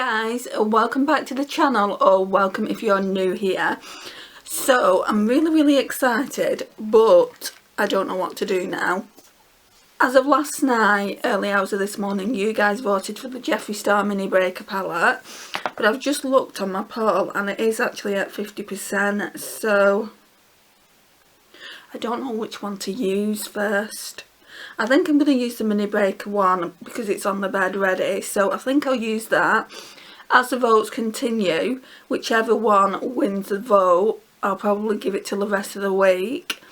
guys, welcome back to the channel, or welcome if you're new here. So I'm really excited, but I don't know what to do now. As of last night, early hours of this morning, you guys voted for the Jefree Star Mini Breaker palette, but I've just looked on my poll and it is actually at 50%, so I don't know which one to use first. I think I'm going to use the Mini Breaker one because it's on the bed ready, so I think I'll use that. As the votes continue, whichever one wins the vote, I'll probably give it till the rest of the week.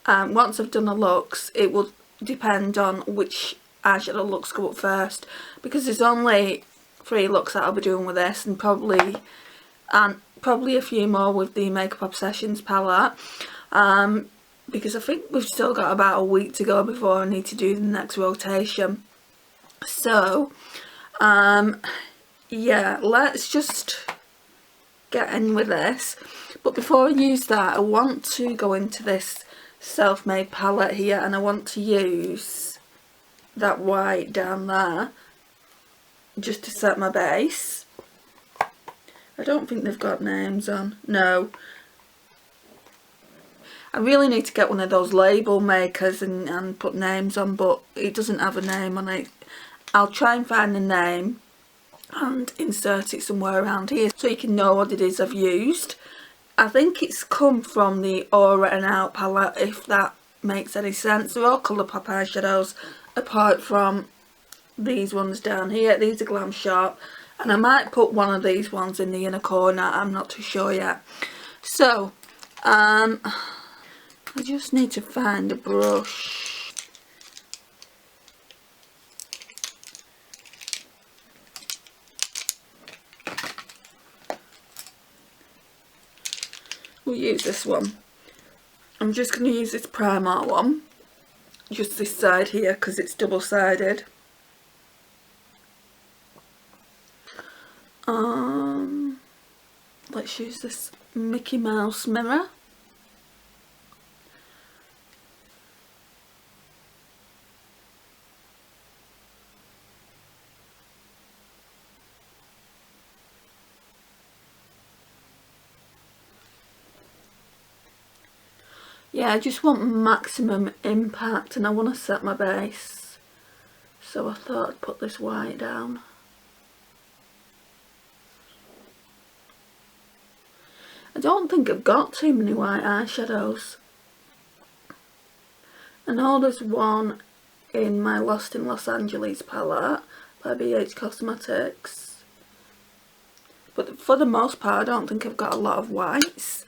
Once I've done the looks, it will depend on which eyeshadow looks go up first, because there's only 3 looks that I'll be doing with this, and probably a few more with the Makeup Obsessions palette. Because I think we've still got about a week to go before I need to do the next rotation. So, yeah, let's just get in with this. But before I use that, I want to go into this self-made palette here, and I want to use that white down there just to set my base. I don't think they've got names on. No. I really need to get one of those label makers and put names on, but it doesn't have a name on it. I'll try and find a name and insert it somewhere around here so you can know what it is I've used. I think it's come from the Aura and Out palette, if that makes any sense. They're all Colourpop eyeshadows apart from these ones down here. These are Glamshop, and I might put one of these ones in the inner corner. I'm not too sure yet. So, I just need to find a brush. We'll use this one. I'm just going to use this Primark one. Just this side here because it's double-sided. Let's use this Mickey Mouse mirror. Yeah, I just want maximum impact and I want to set my base. So I thought I'd put this white down. I don't think I've got too many white eyeshadows. I know there's one in my Lost in Los Angeles palette by BH Cosmetics. But for the most part, I don't think I've got a lot of whites.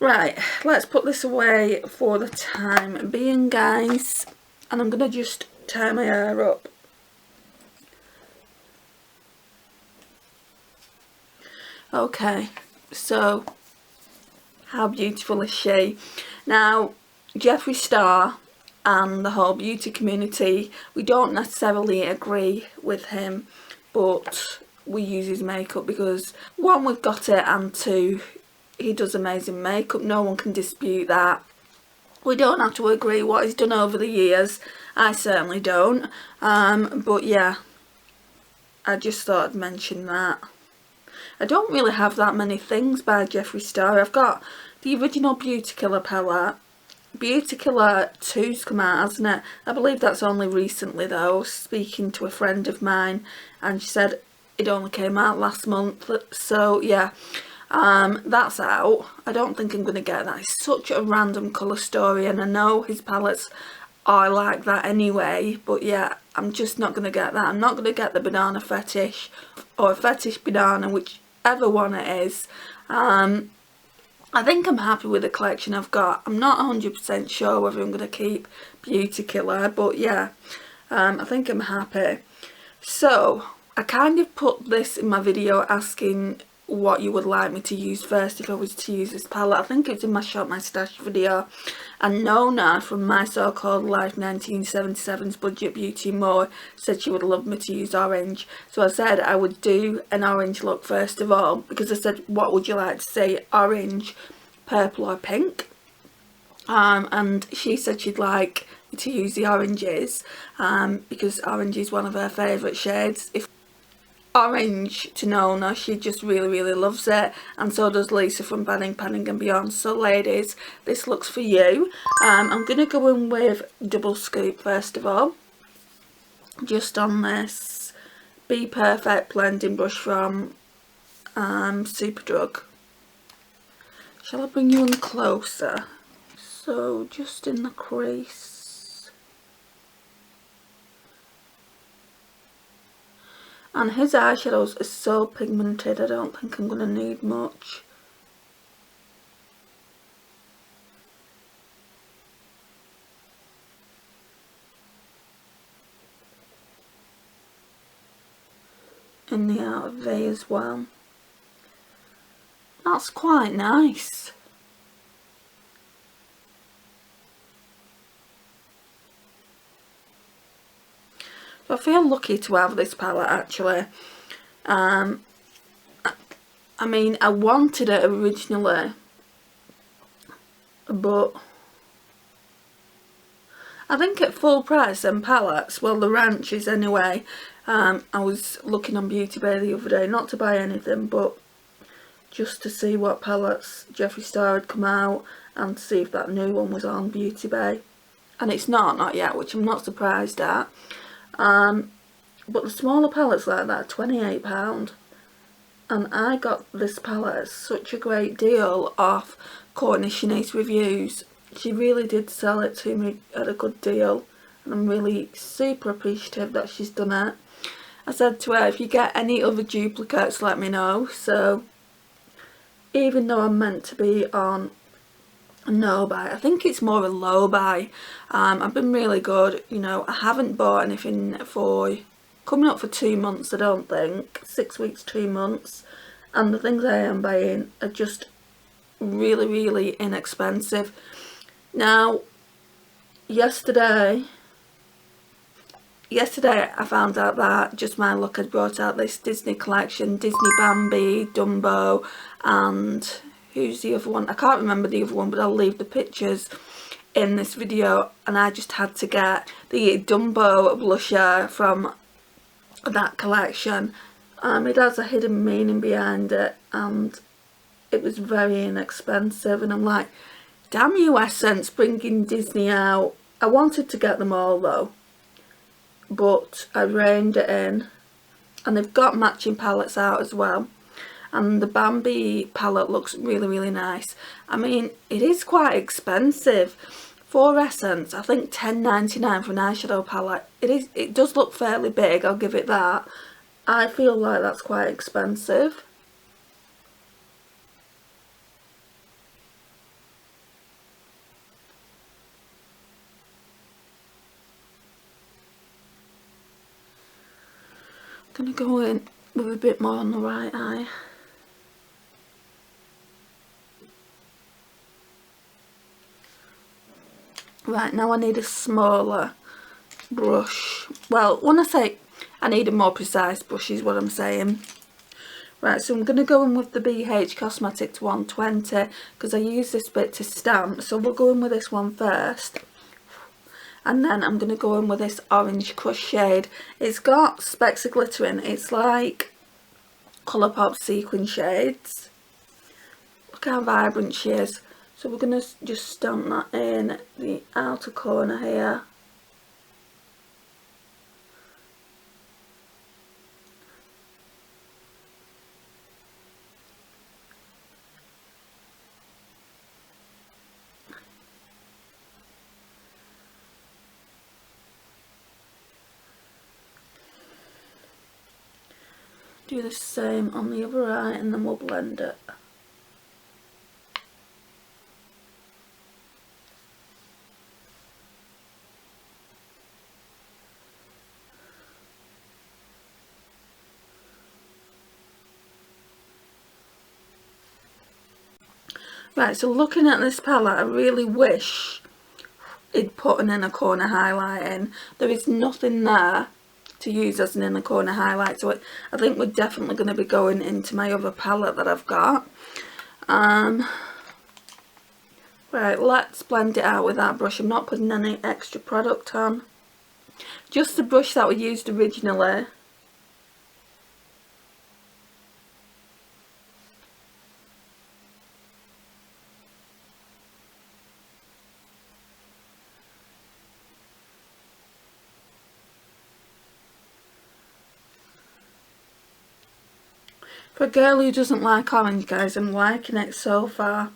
Right, let's put this away for the time being, guys, and I'm going to just tie my hair up. Okay, so how beautiful is she? Now, Jefree Star and the whole beauty community, we don't necessarily agree with him, but we use his makeup because 1, we've got it, and 2, he does amazing makeup. No one can dispute that. We don't have to agree what he's done over the years. I certainly don't. But yeah, I just thought I'd mention that. I don't really have that many things by Jefree Star. I've got the original Beauty Killer palette. Beauty Killer 2's come out, hasn't it? I believe that's only recently though. I was speaking to a friend of mine and she said it only came out last month. So yeah. That's out. I don't think I'm going to get that. It's such a random colour story, and I know his palettes are like that anyway, but yeah, I'm just not going to get that. I'm not going to get the Banana Fetish or Fetish Banana, whichever one it is. I think I'm happy with the collection I've got. I'm not 100% sure whether I'm going to keep Beauty Killer, but yeah, I think I'm happy. So, I kind of put this in my video asking what you would like me to use first if I was to use this palette. I think it's in my Shop My Stash video, and Nona from My So-Called Life 1977's Budget Beauty More said she would love me to use orange, so I said I would do an orange look first of all, because I said what would you like to see, orange, purple or pink, and she said she'd like me to use the oranges because orange is one of her favourite shades. orange to Nona. She just really loves it, and so does Lisa from Panning and Beyond. So ladies, this looks for you. I'm going to go in with Double Scoop first of all, just on this Be Perfect blending brush from Superdrug. Shall I bring you in closer? So just in the crease. And his eyeshadows are so pigmented, I don't think I'm going to need much. In the outer V as well. That's quite nice. So I feel lucky to have this palette actually. I mean, I wanted it originally, but I think at full price and palettes, well the ranches anyway, I was looking on Beauty Bay the other day, not to buy anything, but just to see what palettes Jefree Star had come out and to see if that new one was on Beauty Bay. And it's not yet, which I'm not surprised at. But the smaller palettes like that are £28. And I got this palette at such a great deal off Courtney Shanice Reviews. She really did sell it to me at a good deal, and I'm really super appreciative that she's done it. I said to her, if you get any other duplicates, let me know. So even though I'm meant to be on a no buy, I think it's more a low buy. I've been really good, you know. I haven't bought anything for coming up for 2 months, I don't think. 6 weeks, 2 months, and the things I am buying are just really inexpensive. Now yesterday I found out that Just My Luck had brought out this Disney collection, Disney Bambi, Dumbo, and who's the other one? I can't remember the other one, but I'll leave the pictures in this video. And I just had to get the Dumbo blusher from that collection. It has a hidden meaning behind it, and it was very inexpensive, and I'm like, damn you Essence, bringing Disney out. I wanted to get them all though, but I reined it in. And they've got matching palettes out as well, and the Bambi palette looks really nice. I mean, it is quite expensive for Essence. I think £10.99 for an eyeshadow palette. It does look fairly big, I'll give it that. I feel like that's quite expensive. I'm going to go in with a bit more on the right eye. Right, now I need a smaller brush. Well, when I say I need a more precise brush is what I'm saying. Right, so I'm going to go in with the BH Cosmetics 120 because I use this bit to stamp. So we'll go in with this one first. And then I'm going to go in with this Orange Crush shade. It's got specks of glitter in. It's like Colourpop sequin shades. Look how vibrant she is. So we're going to just stamp that in the outer corner here. Do the same on the other eye and then we'll blend it. Right, so looking at this palette, I really wish it'd put an inner corner highlight in. There is nothing there to use as an inner corner highlight, so I think we're definitely going to be going into my other palette that I've got. Right, let's blend it out with that brush. I'm not putting any extra product on. Just the brush that we used originally. For a girl who doesn't like orange, guys, I'm liking it so far.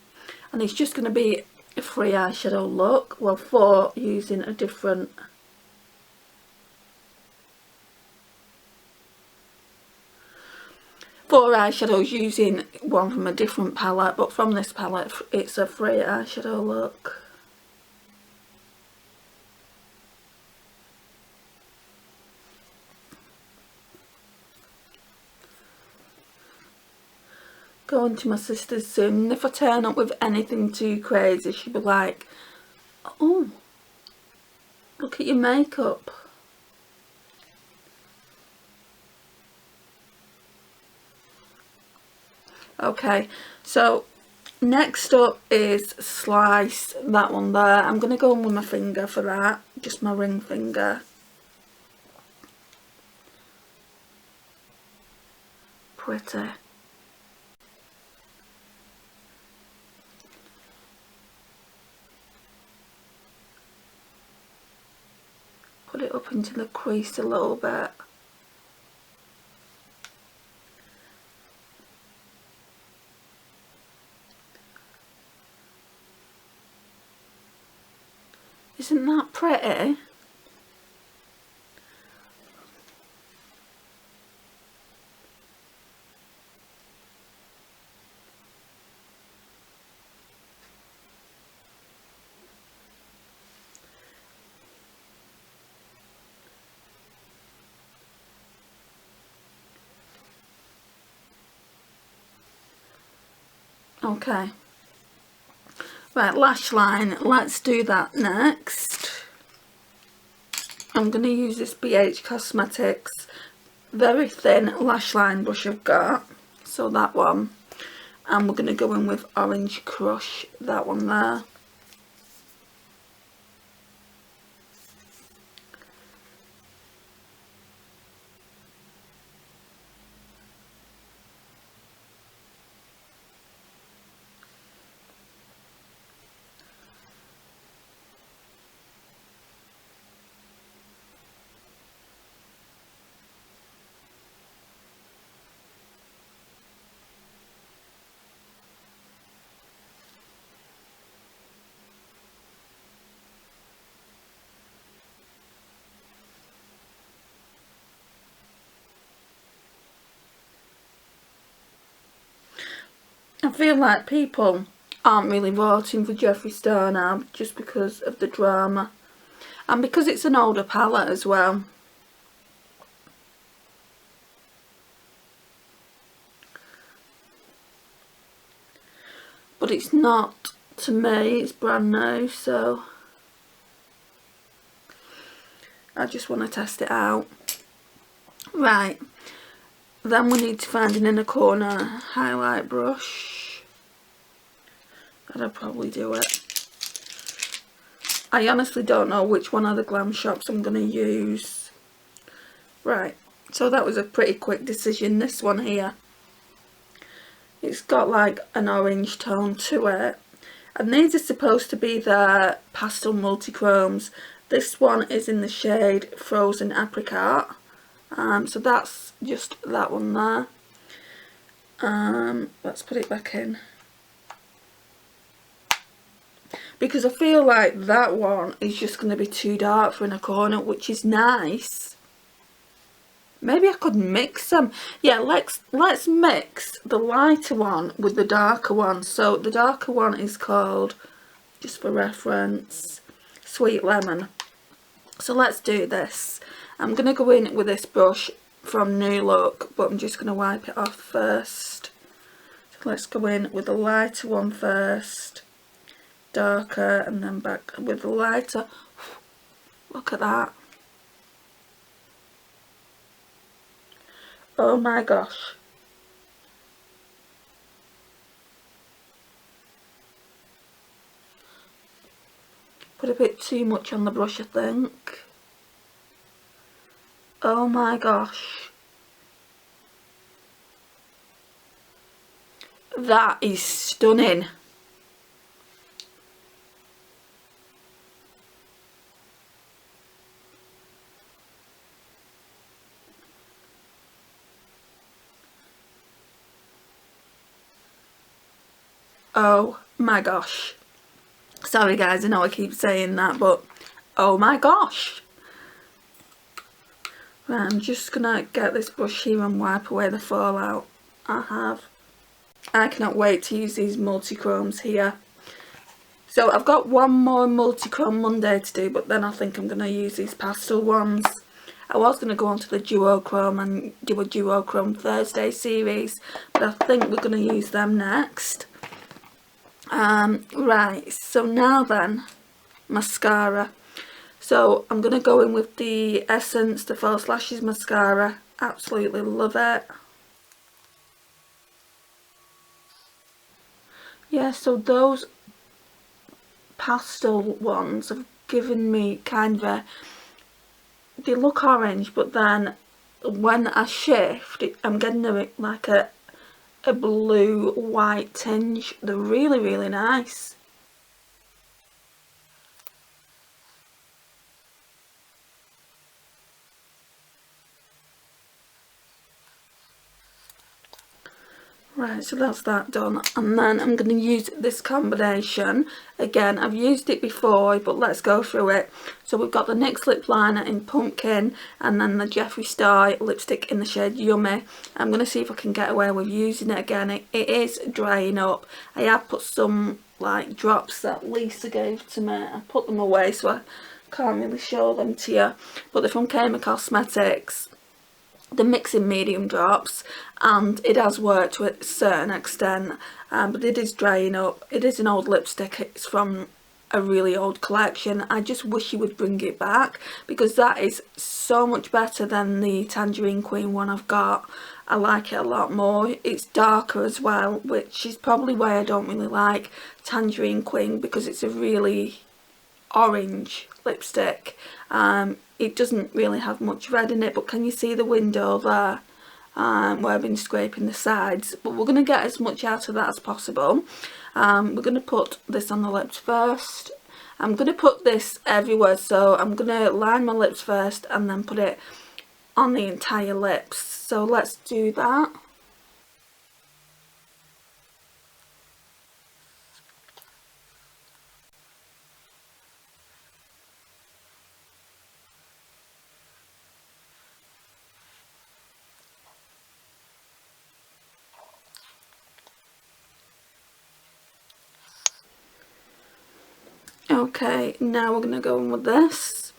And it's just going to be a free eyeshadow look. Well, for using a different... four eyeshadows using one from a different palette, but from this palette it's a free eyeshadow look. Going to my sister's soon, and if I turn up with anything too crazy, she'll be like, oh, look at your makeup. Okay, so next up is Slice, that one there. I'm going to go in with my finger for that, just my ring finger. Pretty. Put it up into the crease a little bit. Isn't that pretty? Okay. Right, lash line, let's do that next. I'm going to use this BH Cosmetics very thin lash line brush I've got. So that one. And we're going to go in with Orange Crush, that one there. I feel like people aren't really voting for Jefree Star now just because of the drama. And because it's an older palette as well. But it's not to me, it's brand new, so I just want to test it out. Right, then we need to find an inner corner highlight brush. That'll probably do it. I honestly don't know which one of the Glamshops I'm going to use. Right, so that was a pretty quick decision, this one here. It's got like an orange tone to it. And these are supposed to be the Pastel Multichromes. This one is in the shade Frozen Apricot. So that's just that one there. Let's put it back in. Because I feel like that one is just going to be too dark for in a corner, which is nice. Maybe I could mix them. Yeah, let's mix the lighter one with the darker one. So the darker one is called, just for reference, Sweet Lemon. So let's do this. I'm going to go in with this brush from New Look, but I'm just going to wipe it off first. So let's go in with the lighter one first, darker, and then back with the lighter. Look at that. Oh my gosh. Put a bit too much on the brush, I think. Oh my gosh. That is stunning. Oh my gosh. Sorry guys, I know I keep saying that, but oh my gosh. Right, I'm just gonna get this brush here and wipe away the fallout I have. I cannot wait to use these multi-chromes here. So I've got one more multi-chrome Monday to do, but then I think I'm going to use these pastel ones. I was going to go on to the duochrome and do a duochrome Thursday series, but I think we're going to use them next. Right, so now then, mascara. So I'm going to go in with the Essence, the False Lashes mascara. Absolutely love it. Yeah, so those pastel ones have given me kind of a, they look orange, but then when I shift I'm getting like a blue white tinge. They're really, really nice. Right, so that's that done, and then I'm going to use this combination. Again, I've used it before, but let's go through it. So we've got the NYX Lipliner in Pumpkin, and then the Jefree Star lipstick in the shade Yummy. I'm going to see if I can get away with using it again. It is drying up. I have put some like drops that Lisa gave to me. I put them away so I can't really show them to you. But they're from Kama Cosmetics. The mixing medium drops, and it has worked to a certain extent, but it is drying up. It is an old lipstick. It's from a really old collection. I just wish you would bring it back, because that is so much better than the Tangerine Queen one I've got. I like it a lot more. It's darker as well, which is probably why I don't really like Tangerine Queen, because it's a really orange lipstick. It doesn't really have much red in it, but can you see the window there where I've been scraping the sides? But we're going to get as much out of that as possible. We're going to put this on the lips first. I'm going to put this everywhere, so I'm going to line my lips first and then put it on the entire lips. So let's do that. Okay, now we're going to go in with this.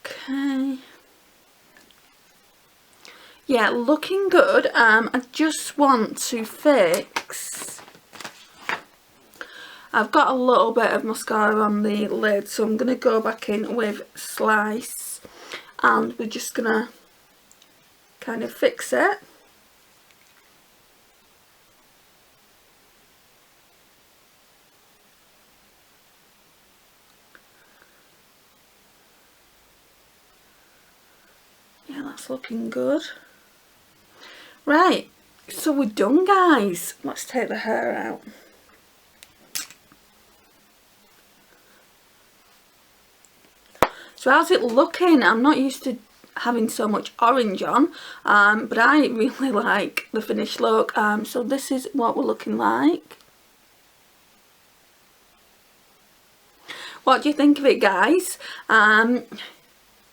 Okay. Yeah, looking good. I just want to fix. I've got a little bit of mascara on the lid, so I'm going to go back in with Slice, and we're just going to kind of fix it. Yeah, that's looking good. Right, so we're done, guys. Let's take the hair out. So how's it looking? I'm not used to having so much orange on, but I really like the finished look. So this is what we're looking like. What do you think of it, guys? I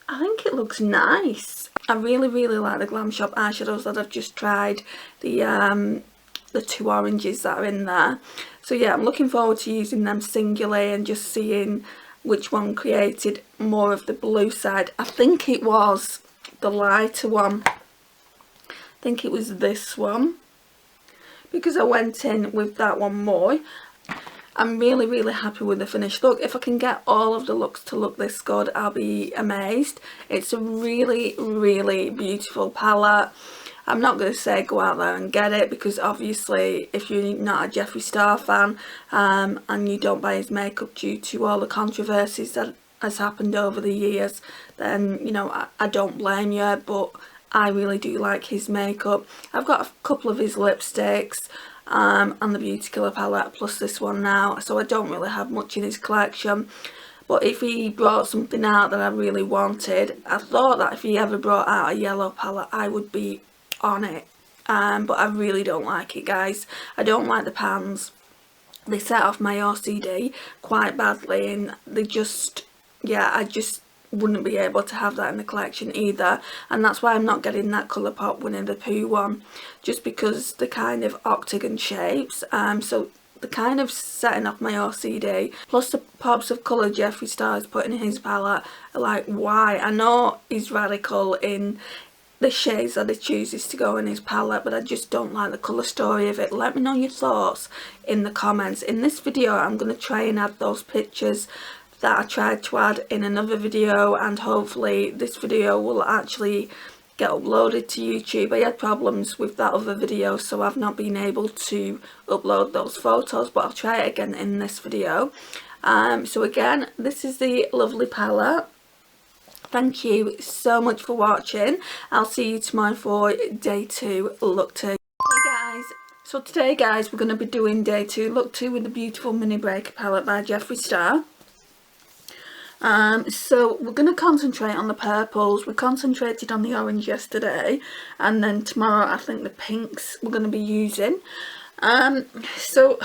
think it looks nice. I really, really like the Glamshop eyeshadows that I've just tried. The two oranges that are in there. So yeah, I'm looking forward to using them singularly and just seeing which one created more of the blue side. I think it was the lighter one. I think it was this one, because I went in with that one more. I'm really, really happy with the finished look. If I can get all of the looks to look this good, I'll be amazed. It's a really, really beautiful palette. I'm not going to say go out there and get it, because obviously if you're not a Jefree Star fan and you don't buy his makeup due to all the controversies that has happened over the years, then, you know, I don't blame you, but I really do like his makeup. I've got a couple of his lipsticks and the Beauty Killer palette, plus this one now, so I don't really have much in his collection. But if he brought something out that I really wanted, I thought that if he ever brought out a yellow palette, I would be on it. But I really don't like it, guys. I don't like the pans. They set off my OCD quite badly, and they just, yeah, I just wouldn't be able to have that in the collection either. And that's why I'm not getting that Colourpop Winnie the Pooh one, just because the kind of octagon shapes, so the kind of setting off my OCD, plus the pops of colour Jefree Star is putting in his palette are like, why? I know he's radical in the shades that he chooses to go in his palette, but I just don't like the colour story of it. Let me know your thoughts in the comments. In this video I'm going to try and add those pictures that I tried to add in another video, and hopefully this video will actually get uploaded to YouTube. I had problems with that other video, so I've not been able to upload those photos, but I'll try it again in this video. So again, this is the lovely palette. Thank you so much for watching. I'll see you tomorrow for day 2, look 2. Hey guys, so today guys we're going to be doing day 2, look 2 with the beautiful Mini Breaker palette by Jefree Star. So we're going to concentrate on the purples. We concentrated on the orange yesterday, and then tomorrow I think the pinks we're going to be using. So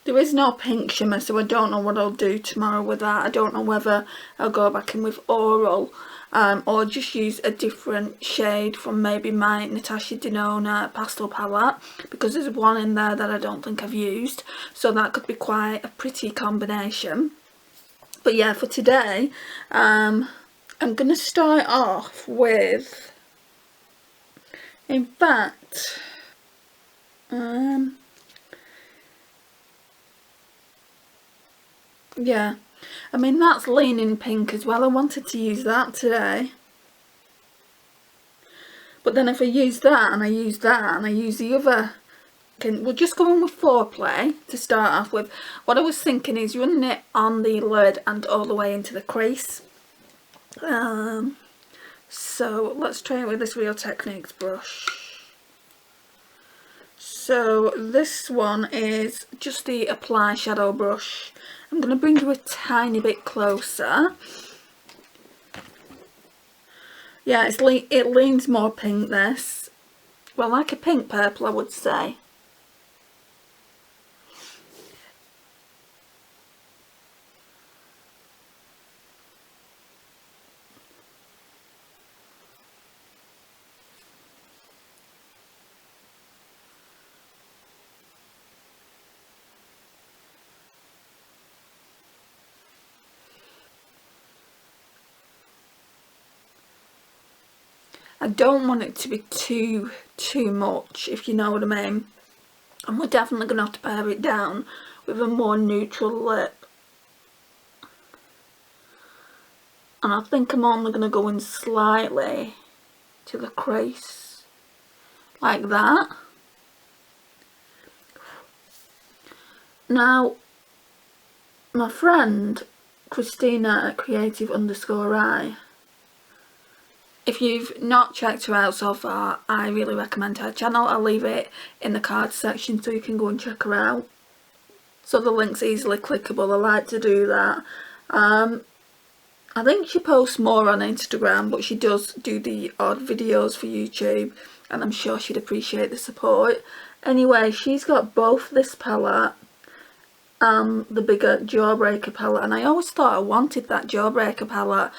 there is no pink shimmer, so I don't know what I'll do tomorrow with that. I don't know whether I'll go back in with Oral, or just use a different shade from maybe my Natasha Denona pastel palette, because there's one in there that I don't think I've used, so that could be quite a pretty combination. But yeah, for today, I'm going to start off with, in fact, yeah, I mean that's leaning pink as well. I wanted to use that today, but then if I use that and I use that and I use the other, we'll just go on with Foreplay to start off with. What I was thinking is running it on the lid and all the way into the crease. So let's try it with this Real Techniques brush. So this one is just the Apply Shadow brush. I'm going to bring you a tiny bit closer. Yeah, it leans more pink, this. Well, like a pink purple, I would say. I don't want it to be too much, if you know what I mean. And we're definitely going to have to pare it down with a more neutral lip. And I think I'm only going to go in slightly to the crease, like that. Now, my friend Christina at creative_I, if you've not checked her out so far, I really recommend her channel. I'll leave it in the cards section so you can go and check her out. So the link's easily clickable. I like to do that. I think she posts more on Instagram, but she does do the odd videos for YouTube, and I'm sure she'd appreciate the support. Anyway, she's got both this palette and the bigger Jawbreaker palette, and I always thought I wanted that Jawbreaker palette.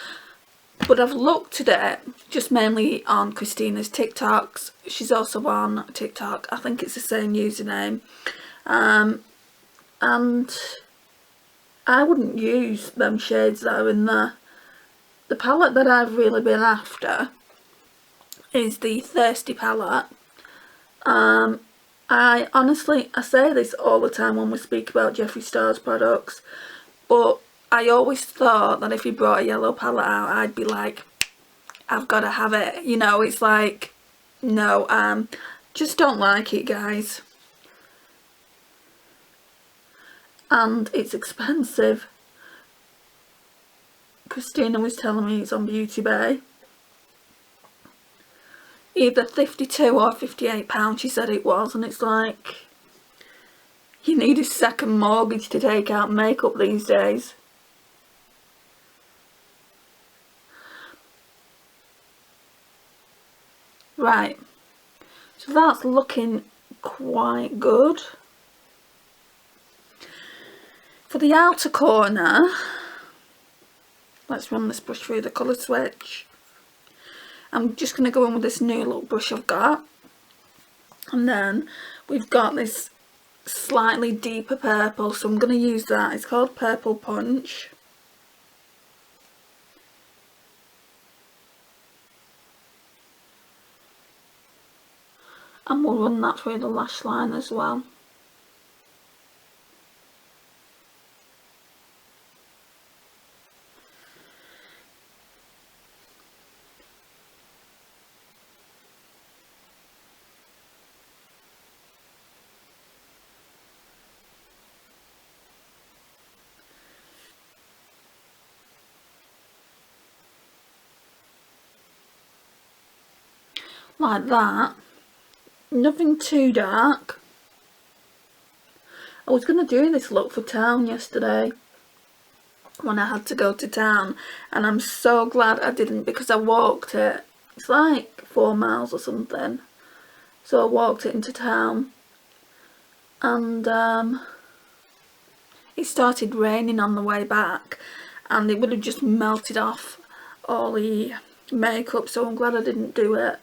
But I've looked at it just mainly on Christina's TikToks. She's also on TikTok. I think it's the same username. And I wouldn't use them shades that are in there. The palette that I've really been after is the Thirsty palette. I honestly say this all the time when we speak about Jefree Star's products, but I always thought that if he brought a yellow palette out, I'd be like, I've got to have it. You know, it's like, no, just don't like it, guys. And it's expensive. Christina was telling me it's on Beauty Bay. Either £52 or £58, she said it was, and it's like, you need a second mortgage to take out makeup these days. Right, so that's looking quite good. For the outer corner, let's run this brush through the colour switch. I'm just going to go in with this new look brush I've got. And then we've got this slightly deeper purple, so I'm going to use that. It's called Purple Punch. And we'll run that through the lash line as well. Like that. Nothing too dark. I was going to do this look for town yesterday when I had to go to town, and I'm so glad I didn't, because I walked it. It's like 4 miles or something, so I walked it into town, and it started raining on the way back, and it would have just melted off all the makeup, so I'm glad I didn't do it.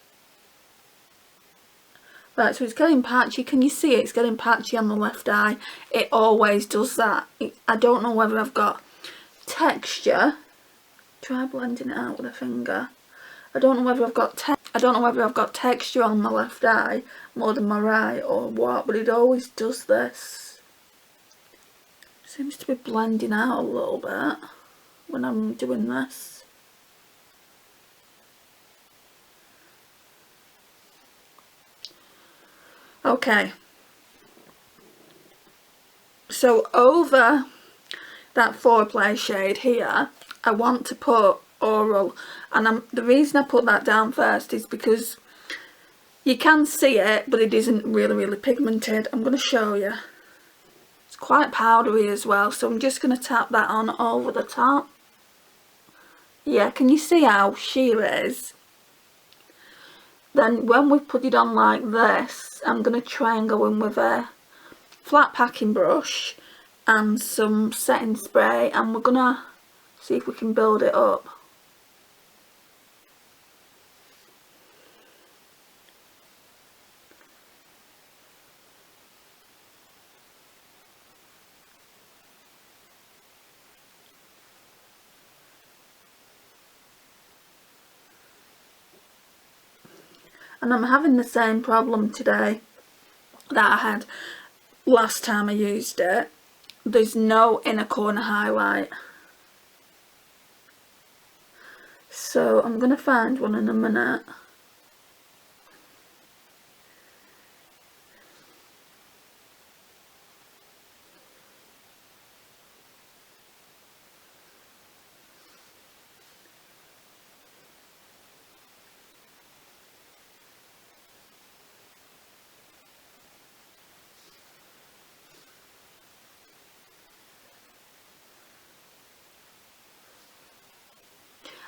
Right, so it's getting patchy. Can you see it? It's getting patchy on the left eye. It always does that. I don't know whether I've got texture. Try blending it out with a finger. I don't know whether I've got texture on my left eye more than my right or what, but it always does this. Seems to be blending out a little bit when I'm doing this. Okay, so over that Foreplay shade here, I want to put Oral, and the reason I put that down first is because you can see it, but it isn't really pigmented. I'm going to show you. It's quite powdery as well, so I'm just going to tap that on over the top. Yeah, can you see how sheer it is? Then when we put it on like this, I'm going to try and go in with a flat packing brush and some setting spray, and we're going to see if we can build it up. And I'm having the same problem today that I had last time I used it. There's no inner corner highlight. So I'm going to find one in a minute.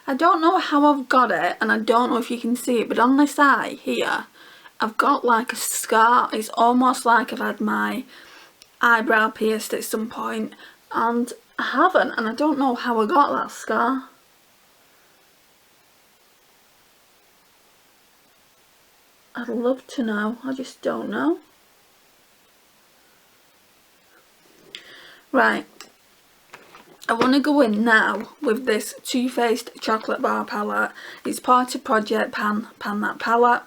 I don't know how I've got it, and I don't know if you can see it, but on this eye here, I've got like a scar. It's almost like I've had my eyebrow pierced at some point, and I haven't, and I don't know how I got that scar. I'd love to know, I just don't know. Right. I want to go in now with this Too Faced Chocolate Bar palette. It's part of Project Pan That palette.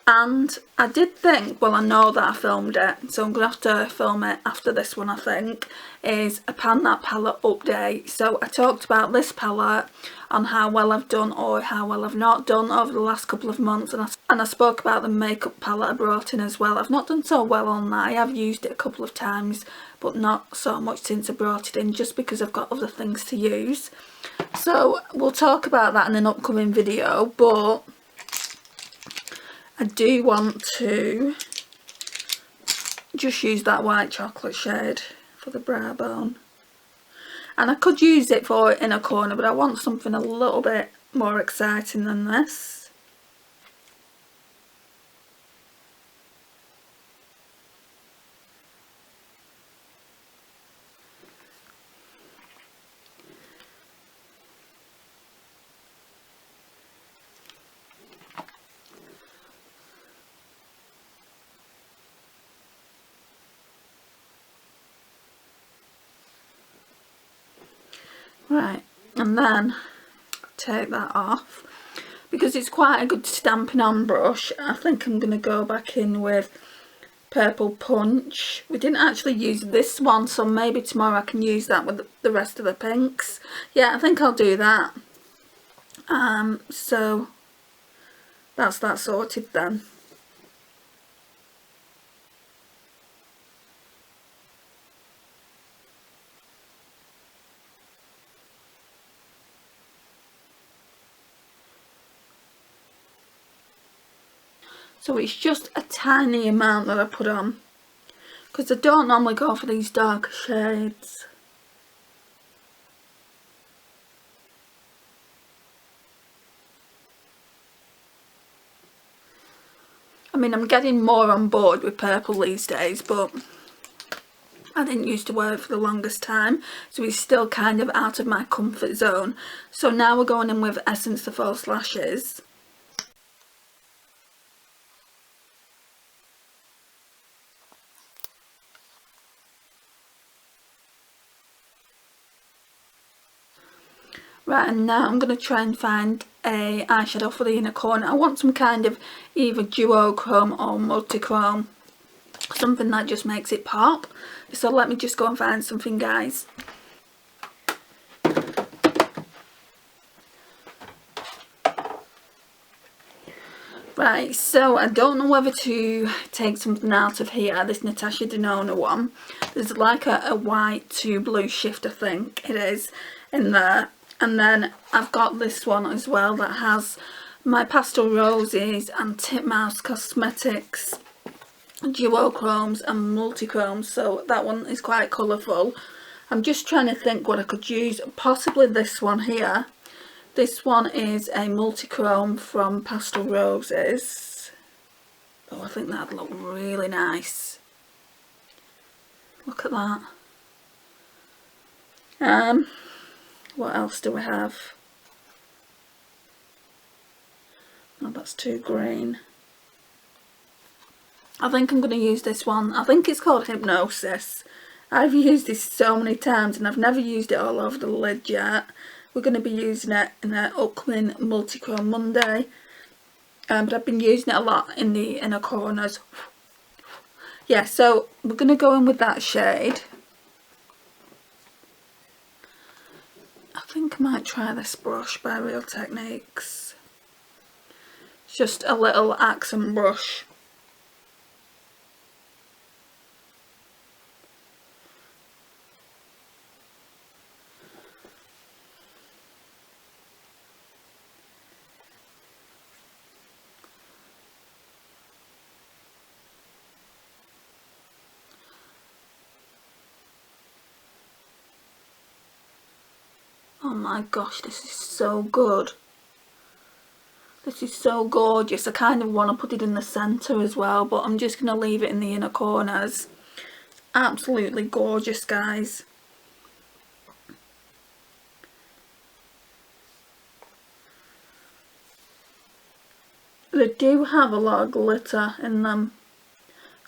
And I did think, well, I know that I filmed it, so I'm going to have to film it after this one, I think, is a Pan That palette update. So I talked about this palette on how well I've done or how well I've not done over the last couple of months, and I spoke about the makeup palette I brought in as well. I've not done so well on that. I have used it a couple of times, but not so much since I brought it in, just because I've got other things to use. So we'll talk about that in an upcoming video, but I do want to just use that white chocolate shade for the brow bone. And I could use it for inner corner, but I want something a little bit more exciting than this. Right, and then take that off. Because it's quite a good stamping on brush, I think I'm going to go back in with Purple Punch. We didn't actually use this one, so maybe tomorrow I can use that with the rest of the pinks. Yeah, I think I'll do that. So that's that sorted then. So it's just a tiny amount that I put on, because I don't normally go for these darker shades. I mean, I'm getting more on board with purple these days, but I didn't used to wear it for the longest time, so it's still kind of out of my comfort zone. So now we're going in with Essence the False Lashes. Right, and now I'm going to try and find a eyeshadow for the inner corner. I want some kind of either duochrome or multichrome, something that just makes it pop. So let me just go and find something, guys. Right, so I don't know whether to take something out of here, this Natasha Denona one. There's like a white to blue shift, I think it is, in there. And then I've got this one as well that has my Pastel Roses and Titmouse Cosmetics duochromes and multichromes, so that one is quite colourful. I'm just trying to think what I could use. Possibly this one here. This one is a multichrome from Pastel Roses. Oh, I think that'd look really nice. Look at that. What else do we have? Oh, that's too green. I think I'm going to use this one. I think it's called Hypnosis. I've used this so many times and I've never used it all over the lid yet. We're going to be using it in the upcoming Multichrome Monday. But I've been using it a lot in the inner corners. Yeah, so we're going to go in with that shade. I think I might try this brush by Real Techniques. It's just a little accent brush. Oh my gosh, this is so good. This is so gorgeous. I kind of want to put it in the centre as well, but I'm just going to leave it in the inner corners. Absolutely gorgeous, guys. They do have a lot of glitter in them,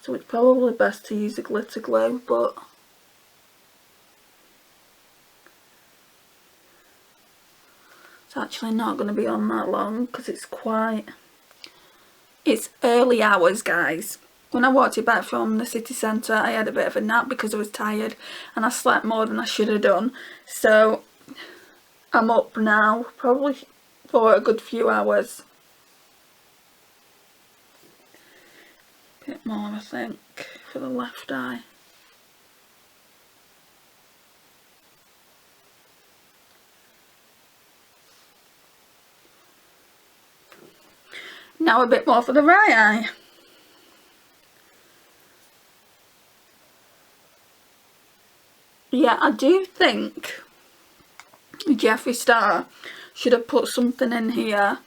so it's probably best to use a glitter glue, but it's actually not going to be on that long because it's early hours, guys. When I walked it back from the city centre, I had a bit of a nap because I was tired and I slept more than I should have done. So I'm up now, probably for a good few hours. A bit more, I think, for the left eye. Now a bit more for the right eye. Yeah, I do think Jefree Star should have put something in here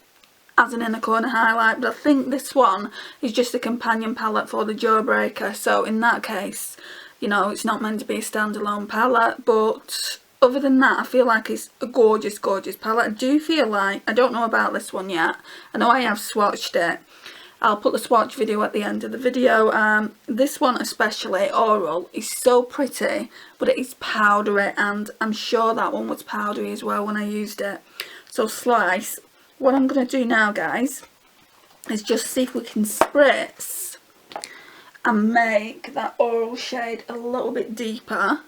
as an inner corner highlight, but I think this one is just a companion palette for the Jawbreaker, so in that case, you know, it's not meant to be a standalone palette, but other than that, I feel like it's a gorgeous, gorgeous palette. I do feel like, I don't know about this one yet, I know I have swatched it, I'll put the swatch video at the end of the video. This one especially, Oral, is so pretty, but it is powdery, and I'm sure that one was powdery as well when I used it. So Slice, what I'm going to do now, guys, is just see if we can spritz and make that Oral shade a little bit deeper.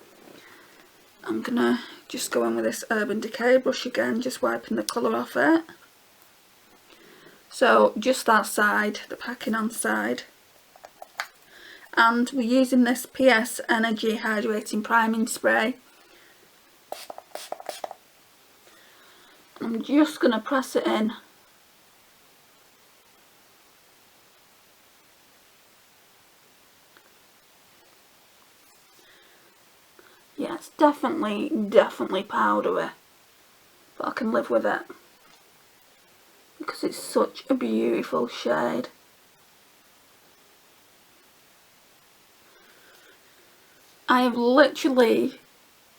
I'm going to just go in with this Urban Decay brush again, just wiping the colour off it. So just that side, the packing on side. And we're using this PS Energy Hydrating Priming Spray. I'm just going to press it in. Yeah, it's definitely powdery, but I can live with it because it's such a beautiful shade. I have literally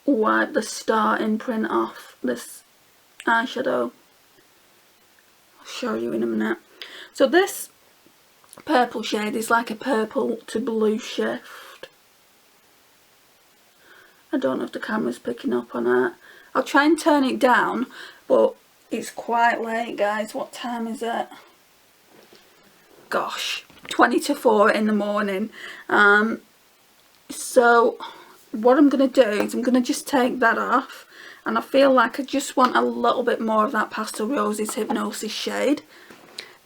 wiped the star imprint off this eyeshadow. I'll show you in a minute. So this purple shade is like a purple to blue shift. I don't know if the camera's picking up on it. I'll try and turn it down, but it's quite late, guys. What time is it? Gosh, 20 to 4 in the morning. So what I'm going to do is I'm going to just take that off, and I feel like I just want a little bit more of that Pastel Roses Hypnosis shade.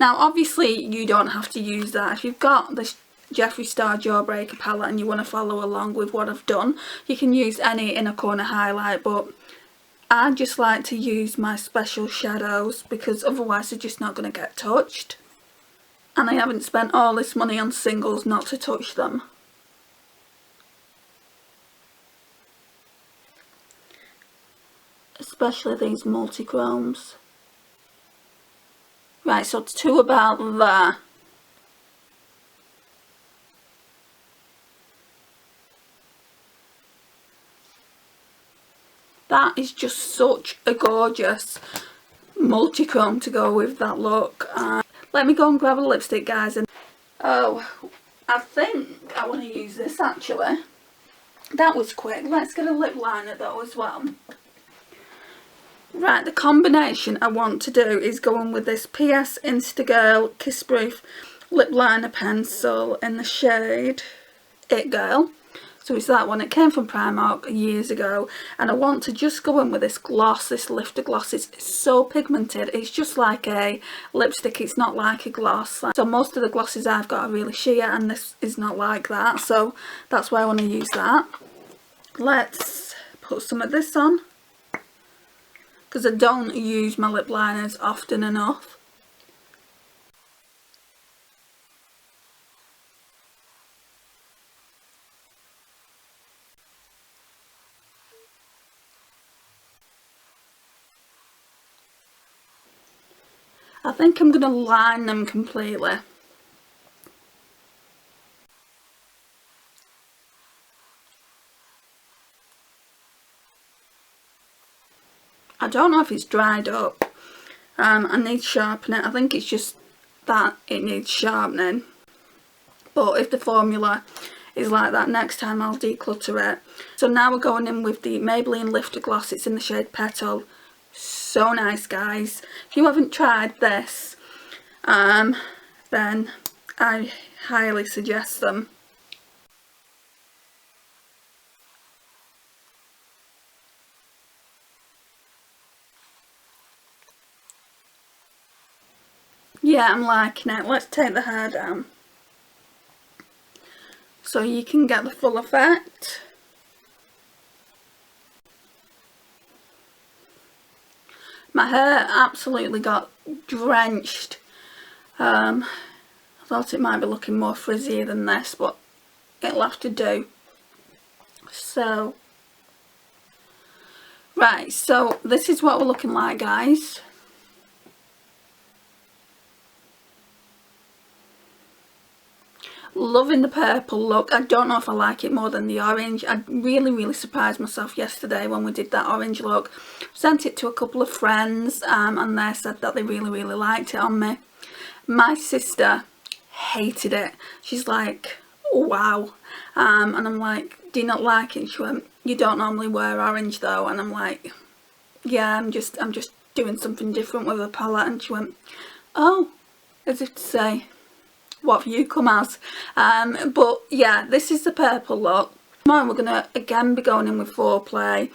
Now obviously you don't have to use that. If you've got this Jefree Star Jawbreaker palette and you want to follow along with what I've done, you can use any inner corner highlight, but I just like to use my special shadows because otherwise they're just not going to get touched, and I haven't spent all this money on singles not to touch them. Especially these multichromes. Right, so to about there. That is just such a gorgeous multichrome to go with that look. Let me go and grab a lipstick, guys. And oh, I think I want to use this actually. That was quick. Let's get a lip liner though as well. Right, the combination I want to do is go on with this PS Instagirl Kiss Proof lip liner pencil in the shade It Girl. So it's that one. It came from Primark years ago, and I want to just go in with this gloss, this lifter gloss. It's so pigmented. It's just like a lipstick. It's not like a gloss. So most of the glosses I've got are really sheer, and this is not like that. So that's why I want to use that. Let's put some of this on, because I don't use my lip liners often enough. I think I'm going to line them completely. I don't know if it's dried up. I need sharpening. I think it's just that it needs sharpening. But if the formula is like that, next time I'll declutter it. So now we're going in with the Maybelline Lifter Gloss. It's in the shade Petal. So nice, guys. If you haven't tried this, then I highly suggest them. Yeah, I'm liking it. Let's take the hair down so you can get the full effect. My hair absolutely got drenched. I thought it might be looking more frizzy than this, but it'll have to do. So, right, so this is what we're looking like, guys. Loving the purple look. I don't know if I like it more than the orange. I really surprised myself yesterday when we did that orange look. Sent it to a couple of friends and they said that they really liked it on me. My sister hated it. She's like, wow. And I'm like, do you not like it? And she went, you don't normally wear orange though. And I'm like, yeah, I'm just doing something different with the palette. And she went, oh, as if to say, what have you come as? But yeah, this is the purple look. Tomorrow we're gonna again be going in with Foreplay,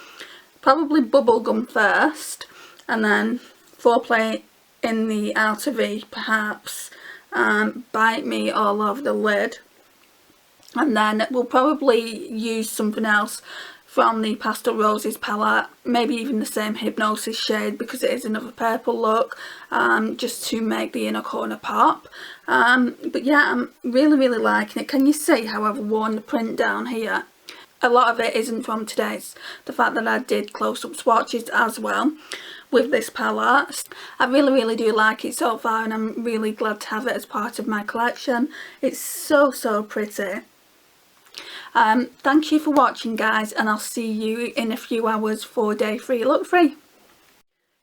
probably Bubblegum first, and then Foreplay in the outer V perhaps, Bite Me all over the lid, and then we'll probably use something else from the Pastel Roses palette, maybe even the same Hypnosis shade because it is another purple look, just to make the inner corner pop. But yeah, I'm really liking it. Can you see how I've worn the print down here? A lot of it isn't from today's. The fact that I did close-up swatches as well with this palette. I really do like it so far, and I'm really glad to have it as part of my collection. It's so pretty. Thank you for watching, guys, and I'll see you in a few hours for day 3 look free.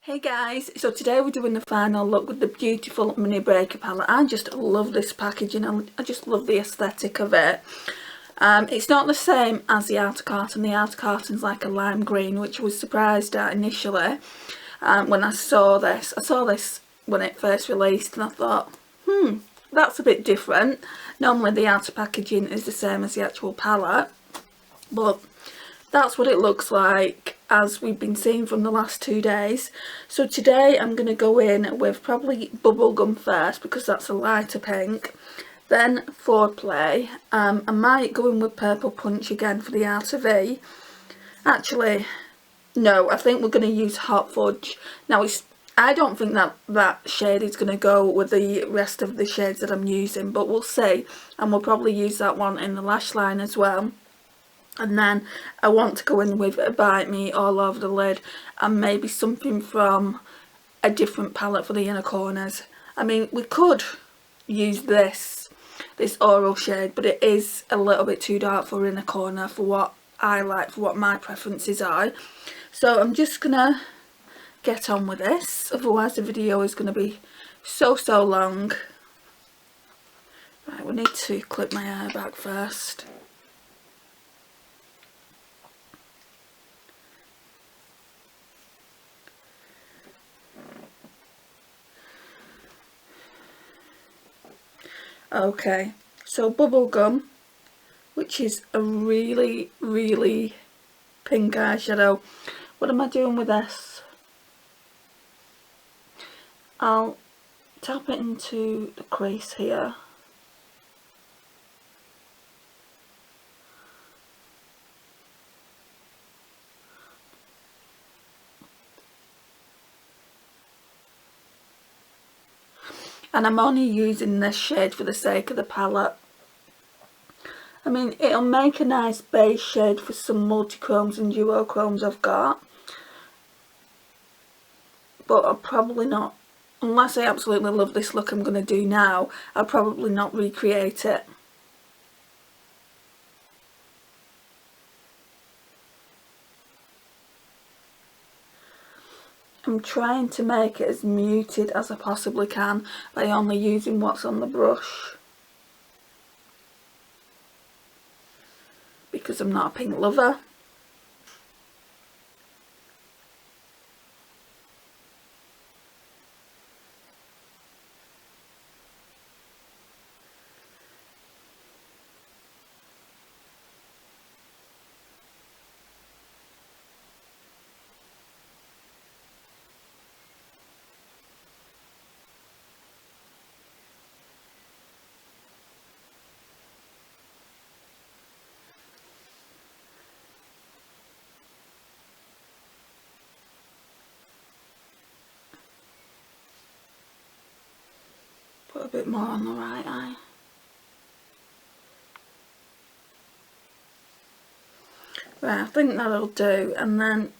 Hey guys, so today we're doing the final look with the beautiful Mini Breaker palette. I just love this packaging. I just love the aesthetic of it. It's not the same as the outer carton. The outer carton's like a lime green, which I was surprised at initially when I saw this. I saw this when it first released and I thought, that's a bit different. Normally the outer packaging is the same as the actual palette, but that's what it looks like as we've been seeing from the last 2 days. So today I'm going to go in with probably Bubblegum first because that's a lighter pink, then Foreplay. I might go in with Purple Punch again for the outer V. Actually, no, I think we're going to use Hot Fudge. Now I don't think that shade is going to go with the rest of the shades that I'm using, but we'll see. And we'll probably use that one in the lash line as well. And then I want to go in with Bite Me all over the lid, and maybe something from a different palette for the inner corners. I mean, we could use this Oral shade, but it is a little bit too dark for inner corner for what I like, for what my preferences are. So I'm just going to get on with this, otherwise the video is going to be so long. Right, we need to clip my hair back first. Okay, so Bubblegum, which is a really pink eyeshadow. What am I doing with this? I'll tap it into the crease here. And I'm only using this shade for the sake of the palette. I mean, it'll make a nice base shade for some multi-chromes and duochromes I've got. But I'll probably not, unless I absolutely love this look I'm going to do now, I'll probably not recreate it. I'm trying to make it as muted as I possibly can by only using what's on the brush, because I'm not a pink lover. Put a bit more on the right eye. Right, I think that'll do, and then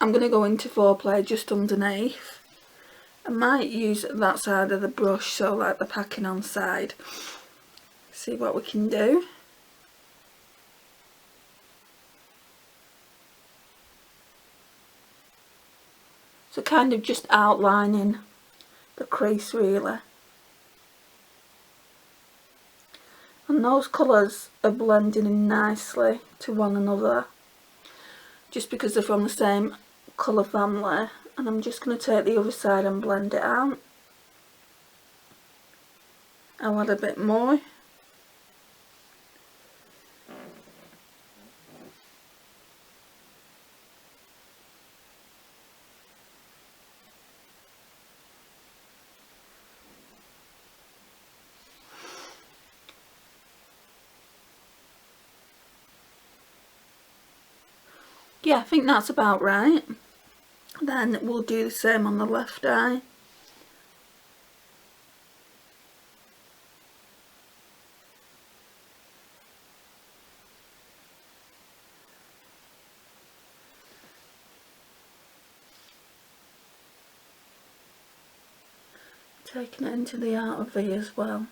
I'm going to go into Foreplay just underneath. I might use that side of the brush, so like the packing on side. See what we can do. So kind of just outlining the crease really. And those colours are blending in nicely to one another, just because they're from the same colour family. And I'm just going to take the other side and blend it out. I'll add a bit more. Yeah, I think that's about right. Then we'll do the same on the left eye. Taking it into the outer V as well.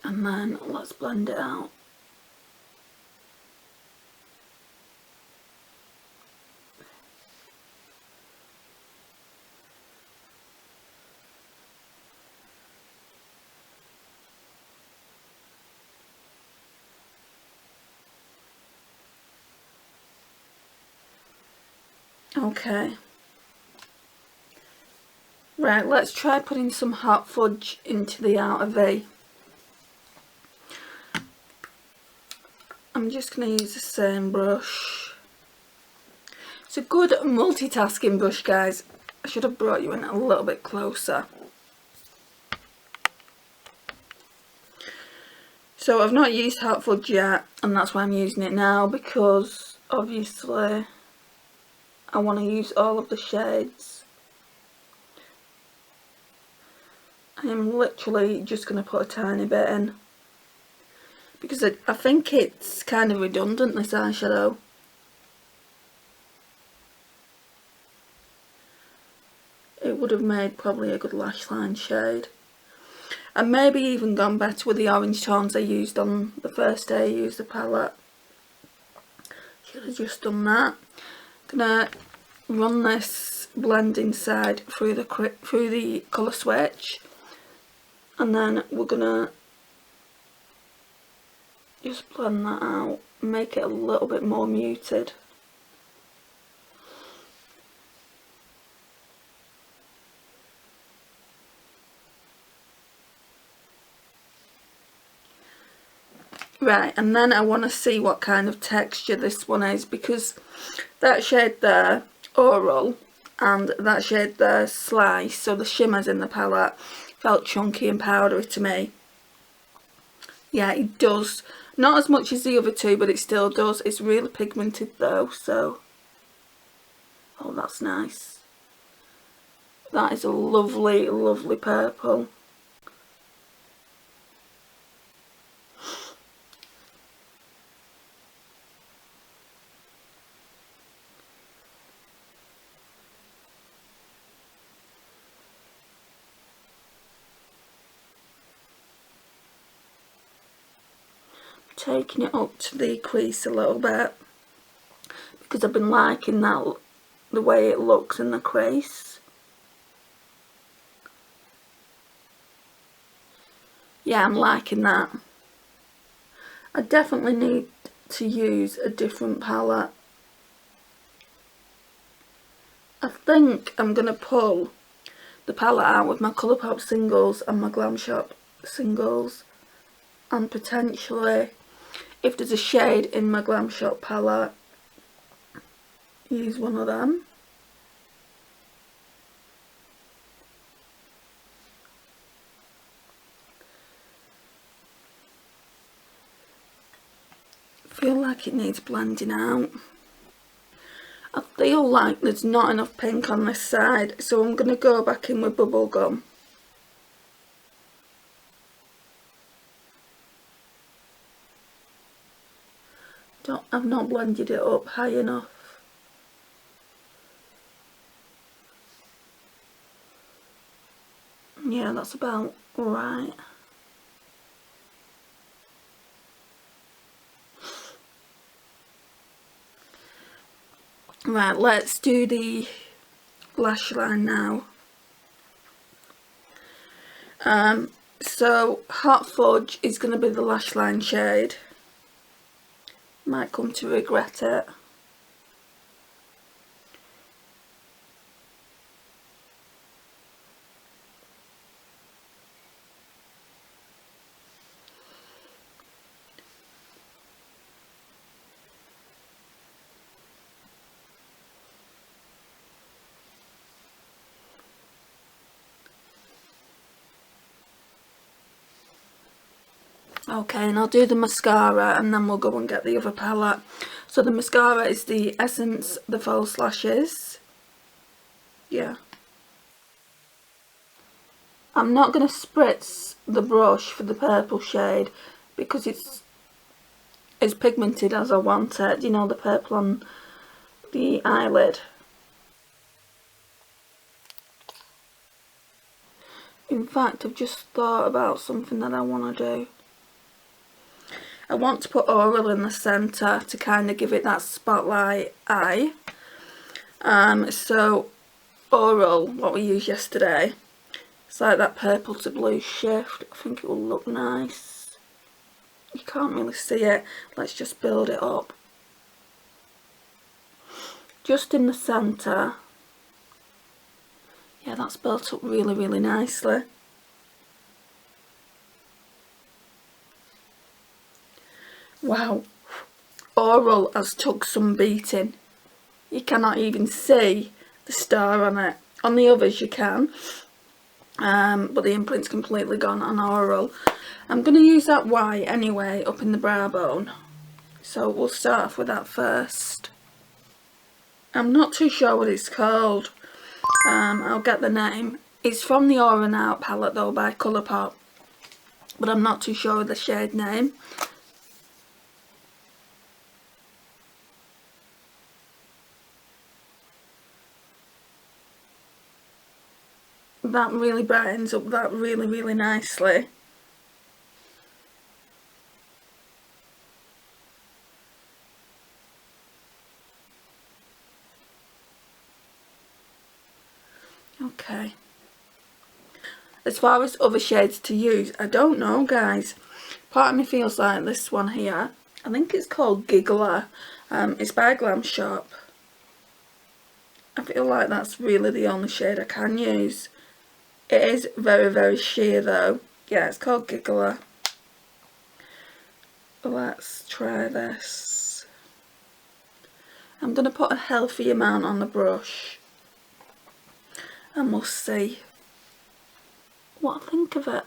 And then let's blend it out. Okay. Right, let's try putting some hot fudge into the outer V. I'm just going to use the same brush. It's a good multitasking brush, guys. I should have brought you in a little bit closer. So I've not used hot fudge yet, and that's why I'm using it now, because obviously I want to use all of the shades. I'm literally just going to put a tiny bit in, because I think it's kind of redundant, this eyeshadow. It would have made probably a good lash line shade. And maybe even gone better with the orange tones I used on the first day I used the palette. Should have just done that. Gonna run this blending side through the colour switch, and then we're gonna just blend that out, make it a little bit more muted. Right, and then I want to see what kind of texture this one is, because that shade there, Oral, and that shade there, Slice, so the shimmers in the palette, felt chunky and powdery to me. Yeah, it does. Not as much as the other two, but it still does. It's really pigmented though, so... Oh, that's nice. That is a lovely, lovely purple. Taking it up to the crease a little bit, because I've been liking that, the way it looks in the crease. Yeah, I'm liking that. I definitely need to use a different palette. I think I'm going to pull the palette out with my Colourpop singles and my Glamshop singles, and potentially, if there's a shade in my Glamshop palette, use one of them. I feel like it needs blending out. I feel like there's not enough pink on this side, so I'm going to go back in with Bubblegum. I've not blended it up high enough. Yeah, that's about alright. Right, let's do the lash line now. So Hot Fudge is going to be the lash line shade. Might come to regret it. Okay, and I'll do the mascara and then we'll go and get the other palette. So the mascara is the Essence The False Lashes. Yeah. I'm not going to spritz the brush for the purple shade because it's pigmented as I want it. You know, the purple on the eyelid. In fact, I've just thought about something that I want to do. I want to put Oral in the centre to kind of give it that spotlight eye. So Oral, what we used yesterday, it's like that purple to blue shift. I think it will look nice. You can't really see it. Let's just build it up. Just in the centre. Yeah, that's built up really, really nicely. Wow, Oral has took some beating. You cannot even see the star on it. On the others you can, but the imprint's completely gone on Oral. I'm going to use that white anyway up in the brow bone, so we'll start off with that first. I'm not too sure what it's called. I'll get the name. It's from the Aura and Out palette though by Colourpop, but I'm not too sure of the shade name. That really brightens up that really, really nicely. Okay. As far as other shades to use, I don't know, guys. Part of me feels like this one here. I think it's called Giggler. It's by Glamshop. I feel like that's really the only shade I can use. It is very, very sheer though. Yeah, it's called Giggler. Let's try this. I'm going to put a healthy amount on the brush. And we'll see what I think of it.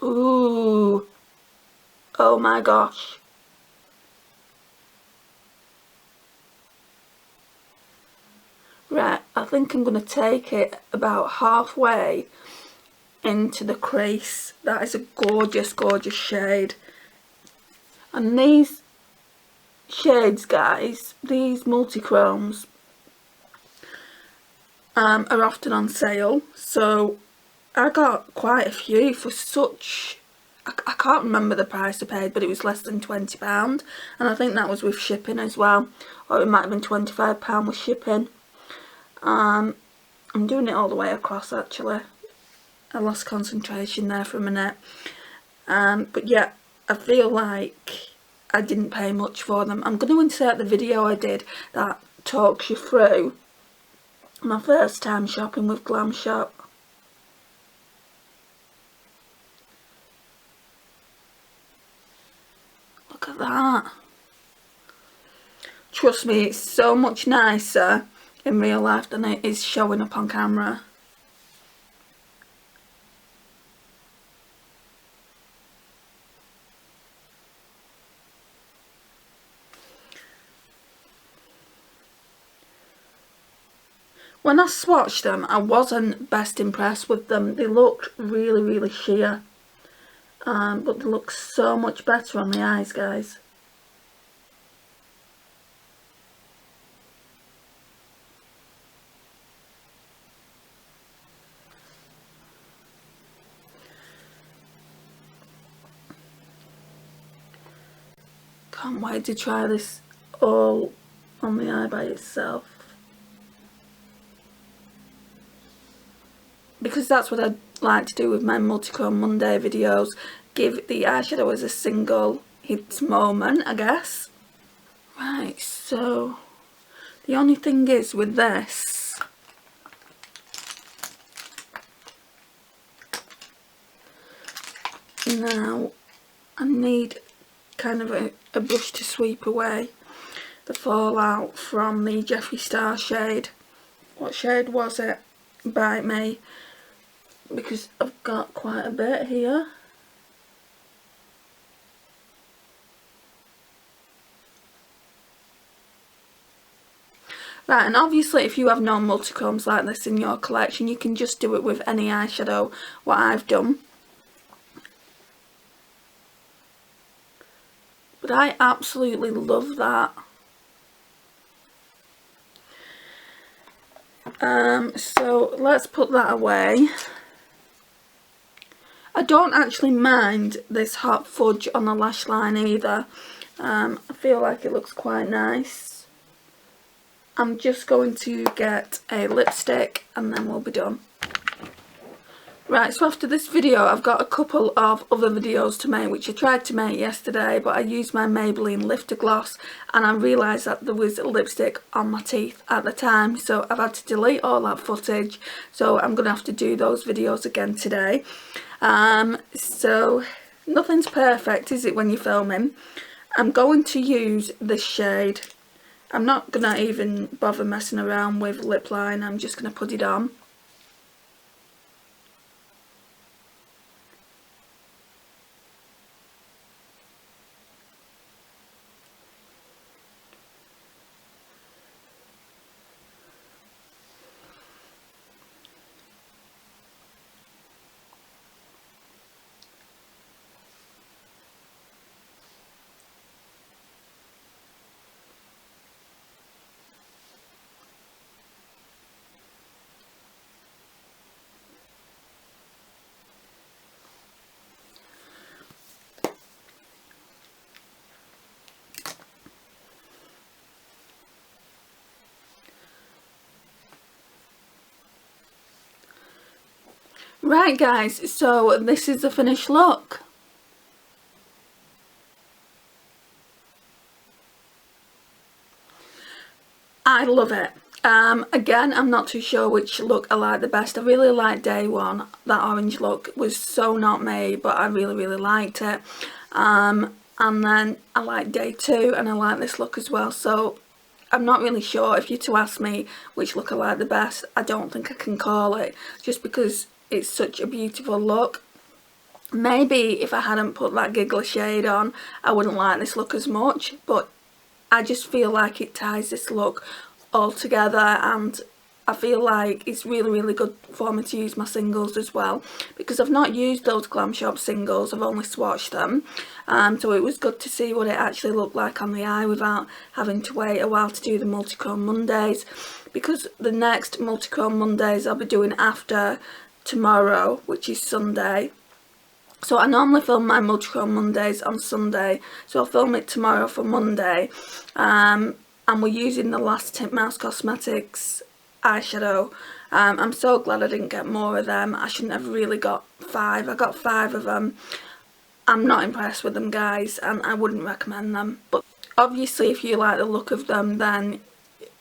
Ooh. Oh my gosh. Right, I think I'm going to take it about halfway into the crease. That is a gorgeous, gorgeous shade. And these shades, guys, these multichromes, are often on sale. So I got quite a few for such... I can't remember the price I paid, but it was less than £20. And I think that was with shipping as well. Or it might have been £25 with shipping. I'm doing it all the way across actually. I lost concentration there for a minute. But yeah, I feel like I didn't pay much for them. I'm going to insert the video I did that talks you through my first time shopping with Glamshop. Look at that. Trust me, it's so much nicer in real life than it is showing up on camera. When I swatched them, I wasn't best impressed with them. They looked really, really sheer. But they look so much better on the eyes, guys. Can't wait to try this all on the eye by itself, because that's what I like to do with my Multichrome Monday videos, give the eyeshadow as a single its moment, I guess. Right, so the only thing is with this, now I need kind of a brush to sweep away the fallout from the Jefree Star shade. What shade was it? Bite Me, because I've got quite a bit here. Right, and obviously if you have no multichromes like this in your collection, you can just do it with any eyeshadow, what I've done. But I absolutely love that. So let's put that away. I don't actually mind this hot fudge on the lash line either. I feel like it looks quite nice. I'm just going to get a lipstick and then we'll be done. Right, so after this video I've got a couple of other videos to make, which I tried to make yesterday, but I used my Maybelline Lifter Gloss and I realised that there was lipstick on my teeth at the time, so I've had to delete all that footage, so I'm going to have to do those videos again today. So nothing's perfect, is it, when you're filming? I'm going to use this shade. I'm not going to even bother messing around with lip line, I'm just going to put it on. Right guys, so this is the finished look. I love it. Again, I'm not too sure which look I like the best. I really like day one. That orange look was so not me, but I really liked it. And then I like day two and I like this look as well. So I'm not really sure. If you're to ask me which look I like the best, I don't think I can call it, just because it's such a beautiful look. Maybe if I hadn't put that Giggler shade on, I wouldn't like this look as much, but I just feel like it ties this look all together, and I feel like it's really good for me to use my singles as well, because I've not used those Glamshop singles, I've only swatched them, so it was good to see what it actually looked like on the eye without having to wait a while to do the Multichrome Mondays, because the next Multichrome Mondays I'll be doing after tomorrow, which is Sunday. So I normally film my Multichrome Mondays on Sunday, so I'll film it tomorrow for Monday, and we're using the last Tint Mouse Cosmetics eyeshadow. I'm so glad I didn't get more of them. I shouldn't have really got 5. I got 5 of them. I'm not impressed with them, guys, and I wouldn't recommend them. But obviously if you like the look of them, then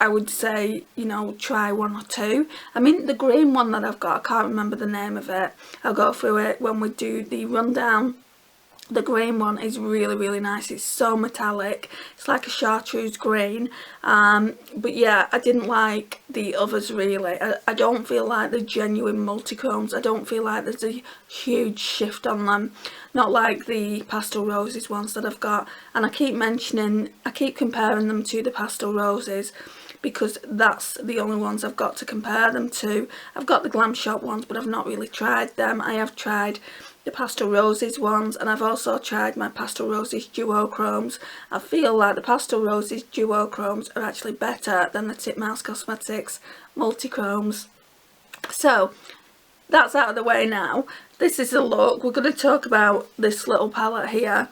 I would say, you know, try 1 or 2. I mean, the green one that I've got, I can't remember the name of it. I'll go through it when we do the rundown. The green one is really nice. It's so metallic. It's like a chartreuse green. But yeah, I didn't like the others really. I don't feel like they're genuine multichromes. I don't feel like there's a huge shift on them. Not like the Pastel Roses ones that I've got. And I keep comparing them to the Pastel Roses, because that's the only ones I've got to compare them to. I've got the Glamshop ones, but I've not really tried them. I have tried the Pastel Roses ones, and I've also tried my Pastel Roses duochromes. I feel like the Pastel Roses duochromes are actually better than the Tint Mouse Cosmetics multichromes. So that's out of the way now. This is the look. We're going to talk about this little palette here.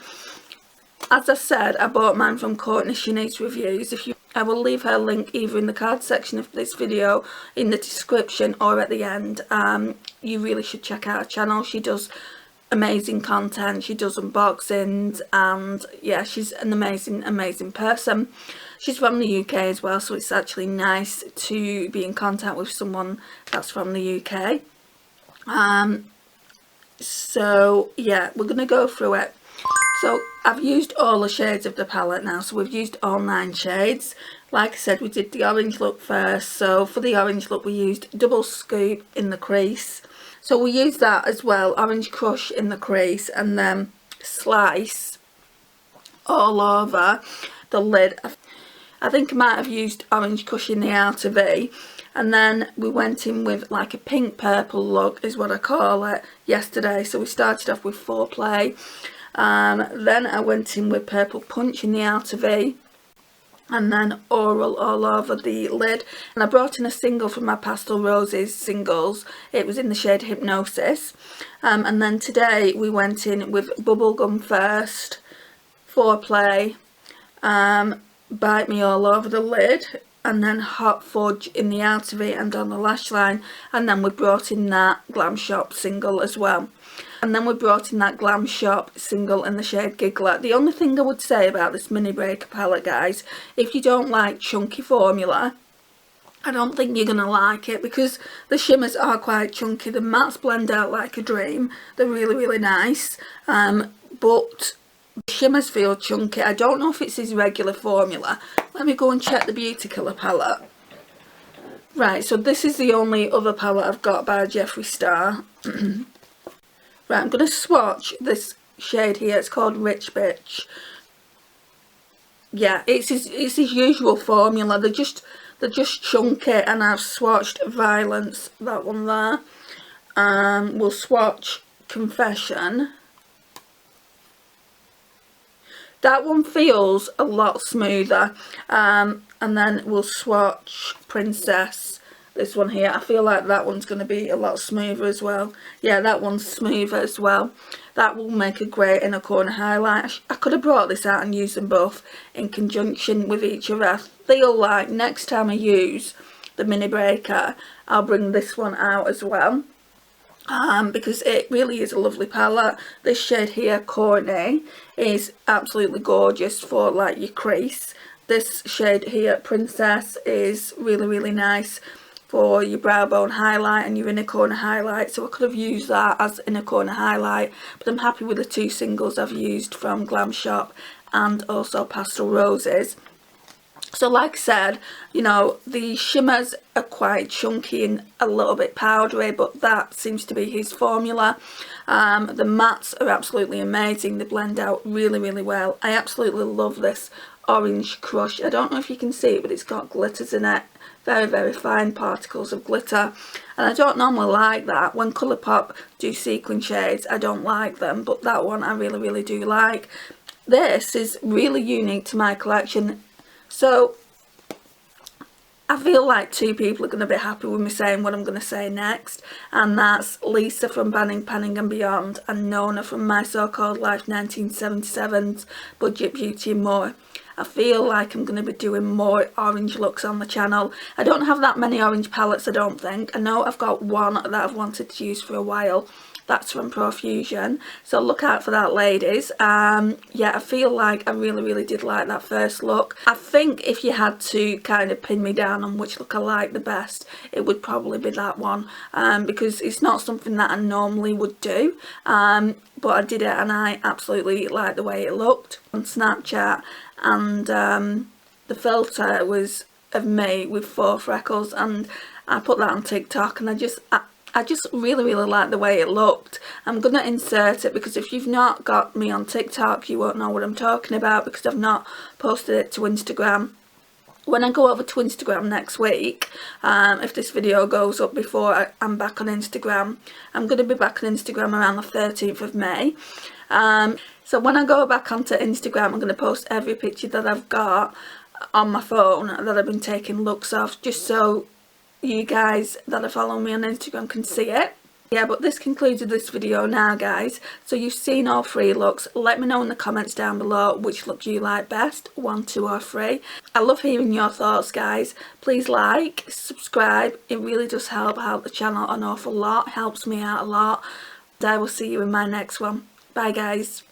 As I said, I bought mine from Courtney She Needs Reviews. I will leave her link either in the card section of this video, in the description, or at the end. You really should check out her channel. She does amazing content, she does unboxings, and yeah, she's an amazing person. She's from the UK as well, so it's actually nice to be in contact with someone that's from the UK. So yeah, we're gonna go through it. So I've used all the shades of the palette now, so we've used all 9 shades. Like I said, we did the orange look first. So for the orange look we used Double Scoop in the crease, so we used that as well, Orange Crush in the crease, and then Slice all over the lid. I think I might have used Orange Crush in the outer V, and then we went in with like a pink purple look is what I call it yesterday. So we started off with Foreplay, then I went in with Purple Punch in the outer V, and then Oral all over the lid. And I brought in a single from my Pastel Roses singles. It was in the shade Hypnosis. And then today we went in with Bubblegum first, Foreplay, Bite Me all over the lid, and then Hot Fudge in the outer V and on the lash line. And then we brought in that Glamshop single as well. And then we brought in that Glamshop single in the shade Giggler. The only thing I would say about this mini breaker palette, guys, if you don't like chunky formula, I don't think you're going to like it, because the shimmers are quite chunky. The mattes blend out like a dream. They're really nice. But the shimmers feel chunky. I don't know if it's his regular formula. Let me go and check the Beauty Killer palette. Right, so this is the only other palette I've got by Jefree Star. Right, I'm going to swatch this shade here. It's called Rich Bitch. Yeah, it's his usual formula. They're just chunky, and I've swatched Violence, that one there. We'll swatch Confession. That one feels a lot smoother. And then we'll swatch Princess. This one here, I feel like that one's going to be a lot smoother as well. Yeah, that one's smoother as well. That will make a great inner corner highlight. I could have brought this out and used them both in conjunction with each other. I feel like next time I use the mini breaker, I'll bring this one out as well. Because it really is a lovely palette. This shade here, Courtney, is absolutely gorgeous for like your crease. This shade here, Princess, is really nice for your brow bone highlight and your inner corner highlight. So I could have used that as inner corner highlight, but I'm happy with the 2 singles I've used from Glamshop and also Pastel Roses. So like I said, you know, the shimmers are quite chunky and a little bit powdery, but that seems to be his formula. The mattes are absolutely amazing. They blend out really well. I absolutely love this Orange Crush. I don't know if you can see it, but it's got glitters in it. Very fine particles of glitter. And I don't normally like that. When Colourpop do sequin shades, I don't like them, but that one I really do like. This is really unique to my collection. So I feel like 2 people are going to be happy with me saying what I'm going to say next, and that's Lisa from Banning, Panning and Beyond, and Nona from My So-Called Life 1977's Budget Beauty and More. I feel like I'm going to be doing more orange looks on the channel. I don't have that many orange palettes, I don't think. I know I've got one that I've wanted to use for a while. That's from Profusion, so look out for that, ladies. Yeah, I feel like I really did like that first look. I think if you had to kind of pin me down on which look I like the best, it would probably be that one, because it's not something that I normally would do, but I did it and I absolutely liked the way it looked on Snapchat. And the filter was of me with 4 freckles, and I put that on TikTok, and I just really like the way it looked. I'm gonna insert it, because if you've not got me on TikTok, you won't know what I'm talking about, because I've not posted it to Instagram. When I go over to Instagram next week, if this video goes up before I'm back on Instagram, I'm going to be back on Instagram around the 13th of May. So when I go back onto Instagram, I'm going to post every picture that I've got on my phone that I've been taking looks of, just so you guys that are following me on Instagram can see it. Yeah, but this concludes this video now, guys. So you've seen all 3 looks. Let me know in the comments down below which look you like best, 1, 2 or 3. I love hearing your thoughts, guys. Please like, subscribe. It really does help out the channel an awful lot. Helps me out a lot. And I will see you in my next one. Bye, guys.